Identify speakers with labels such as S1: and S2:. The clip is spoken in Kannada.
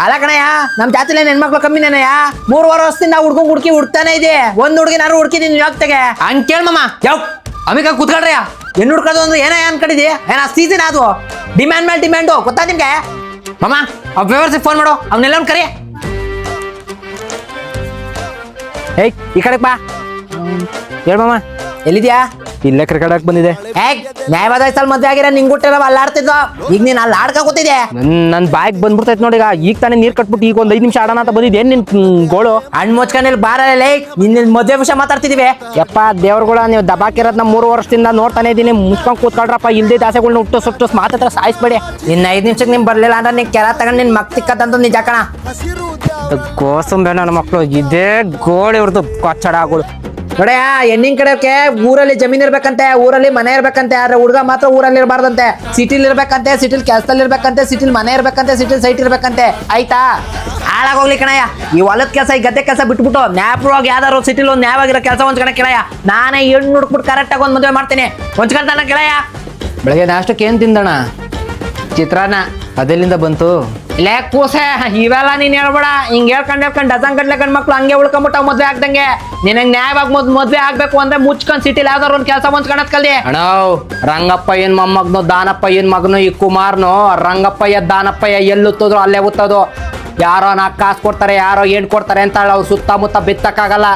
S1: ಅಲ್ಲ ಕಣಯ್ಯ ನಮ್ ಜಾತಿಲಿ ಹೆಣ್ಮಕ್ಳು ಕಮ್ಮಿನೇನಯ್ಯ 3 ವರ್ಷದಿಂದ ಹುಡ್ಕಿ ಹುಡ್ತಾನೆ ಇದೆ. ಒಂದ್ ಹುಡುಗಿ ನಾನು ಹುಡ್ಕಿದೀನಿ ಯಾಕ್ತೆಗೆ ಹಂಗ್ ಕೇಳ್ಮಮ್ಮ ಯಾವ ಅಮಿಕ ಕುತ್ಕೊಳ್ರಯ್ಯ ಹೆಣ್ಣು ಹುಡ್ಕೋದು ಅಂದ್ರೆ ಏನ ಅನ್ಕೊಂಡಿದಿ ಏನ ಸೀಸನ್ ಅದು ಡಿಮ್ಯಾಂಡ್ ಮೇಲೆ ಡಿಮ್ಯಾಂಡು ಗೊತ್ತಾ ನಿಮ್ಗೆ ಮಮ್ಮ ಆ ವ್ಯವಸ್ಥೆ ಫೋನ್ ಮಾಡು ಅವನ್ನೆಲ್ಲ ಕರಿ. ಏಯ್ ಈ ಕಡೆ ಬಾ ಹೇಳ್ಮಮ್ಮ ಎಲ್ಲಿದ್ಯಾ?
S2: ಇಲ್ಲೇ ಕ್ರಿಕೆಟ್ ಆಡಕ್ ಬಂದಿದೆ.
S1: ಹೇಗ್ ನ್ಯಾಯವಾದ ಸಲ ಮದ್ವೆ ಆಗಿರ ನಿಂಗ್ ಹುಟ್ಟಿರೋ ಅಲ್ಲಿ ಆಡ್ತಿದ್ವ ಈಗ ನೀನ್ ಅಲ್ಲಿ ಆಡ್ಕ ಕೂತಿದ್ದೆ.
S2: ನನ್ ಬಾಯ್ಗ್ ಬಂದ್ಬಿಡ್ತೈತ್ ನೋಡಿ ಈಗ ತಾನೇ ನೀರ್ ಕಟ್ಬಿಟ್ಟು ಈಗ ಒಂದ್ 5 ನಿಮಿಷ ಆಡೋಣ ಅಂತ ಬಂದಿದ್ದೆ. ಏನ್ ನಿನ್ ಗೋಳು
S1: ಹಣ್ಣು ಮುಚ್ಕೊಂಡಿಲ್ ಬಾರಲ್ಲೇ ನಿನ್ನ ಮದ್ವೆ ವಿಷಯ ಮಾತಾಡ್ತಿದೀವಿ.
S2: ಯಪ್ಪ ದೇವ್ರಗಳ ನೀವು ದಬಾಕಿರೋದ್ನ 3 ವರ್ಷದಿಂದ ನೋಡ್ತಾನೆ ಇದೀನಿ. ಮುಚ್ಕೊಂಡ್ ಕೂತ್ಕೊಳ್ರಪ್ಪ ಇಲ್ದೇ ದಾಸೆಗಳ್ನ ಹುಟ್ಟು ಮಾತಾಡ್ತಾ ಸಾಯಿಸ್ಬೇಡಿ.
S1: ಇನ್ನ 5 ನಿಮಿಷಕ್ಕೆ ನಿಮ್ ಬರ್ಲಿಲ್ಲ ಅಂದ್ರೆ ನೀನ್ ಕೆರ ತಗೊಂಡ್ ನಿನ್ ಮಕ್ ತಿಕ್ಕತ್ತಂತ ನಿಜ ಕಣ.
S2: ಕೋಸಂಬೆ ನನ್ನ ಮಕ್ಳು ಇದೇ ಗೋಳು ಇವ್ರದ್ದು ಕಚ್ಚಡಗಳು.
S1: ನೋಡ್ಯಾ ಹೆಣ್ಣಿನ ಕಡೆಗೆ ಊರಲ್ಲಿ ಜಮೀನ್ ಇರ್ಬೇಕಂತೆ, ಊರಲ್ಲಿ ಮನೆ ಇರ್ಬೇಕಂತೆ. ಆದ್ರೆ ಹುಡುಗ ಮಾತ್ರ ಊರಲ್ಲಿ ಇರಬಾರ್ದಂತೆ, ಸಿಟಿಲಿ ಇರ್ಬೇಕಂತೆ, ಸಿಟಿಲಿ ಕೆಲ್ಸದಲ್ಲಿ ಇರ್ಬೇಕಂತೆ, ಸಿಟಿಲಿ ಮನೆ ಇರ್ಬೇಕಂತೆ, ಸಿಟಿಲಿ ಸೈಟ್ ಇರ್ಬೇಕಂತೆ. ಆಯ್ತಾ? ಹಾಳಾಗೋಗ್ಲಿ ಕಣಯ್ಯ ಈ ಹೊಲದ ಕೆಲಸ ಈ ಗದ್ದೆ ಕೆಲಸ ಬಿಟ್ಬಿಟ್ಟು ನ್ಯಾಪವಾಗಿ ಯಾವ್ದಾರು ಸಿಟಿಲಿ ಒಂದು ನ್ಯಾಯವಾಗಿರೋ ಕೆಲಸ ಹೊಂಚ್ಕೊಳ ಕೇಳಯ್ಯ. ನಾನೇ ಹೆಣ್ಣು ಹುಡುಕ್ಬಿಟ್ಟು ಕರೆಕ್ಟಾಗಿ ಒಂದು ಮದುವೆ ಮಾಡ್ತೀನಿ ಹೊಂಚ್ಕೊಳ್ತಾನ ಕೇಳಯ್ಯ.
S2: ಬೆಳಗ್ಗೆ ನಾಷ್ಟಕ್ಕೆ ಏನ್ ತಿಂದಣ? ಚಿತ್ರಾನ್ನ. ಅದೆಲ್ಲಿಂದ ಬಂತು?
S1: ಇಲ್ಲೇ ಕೂಸೆ ಇವೆಲ್ಲ ನೀನ್ ಹೇಳ್ಬೇಡ. ಹಿಂಗ್ ಹೇಳ್ಕೊಂಡ್ ಡಜನ್ ಗಟ್ಲೆ ಗಂಡ್ ಮಕ್ಳು ಹಂಗೆ ಉಳ್ಕೊಂಬಿಟ್ಟಾವ್ ಮದ್ವೆ ಆಗ್ದಂಗೆ. ನಿನಗ್ ನ್ಯಾಯವಾಗಿ ಮದ್ವೆ ಆಗ್ಬೇಕು ಅಂದ್ರೆ ಮುಚ್ಕೊಂಡ್ ಸಿಟಿಲಿ ಯಾವ್ದಾರು ಒಂದ್ ಕೆಲಸ ಹೊಂಚ್ಕೊಳತ್ ಕಲ್ದಿ.
S2: ಅಣ್ಣ ರಂಗಪ್ಪ ಏನ್ ಮೊಮ್ಮಗ್ನು, ದಾನಪ್ಪ ಏನ್ ಮಗನು, ಈ ಕುಮಾರ್ನು ರಂಗಪ್ಪಯ್ಯ ದಾನಪ್ಪಯ್ಯ ಎಲ್ಲುತ್ತದ್ರು ಅಲ್ಲೇ ಉತ್ತದು. ಯಾರೋ 4 ಕಾಸು ಕೊಡ್ತಾರೆ, ಯಾರೋ 8 ಕೊಡ್ತಾರೆ ಅಂತ ಅವ್ರು ಸುತ್ತಮುತ್ತ ಬಿತ್ತಕ್ಕಾಗಲ್ಲ.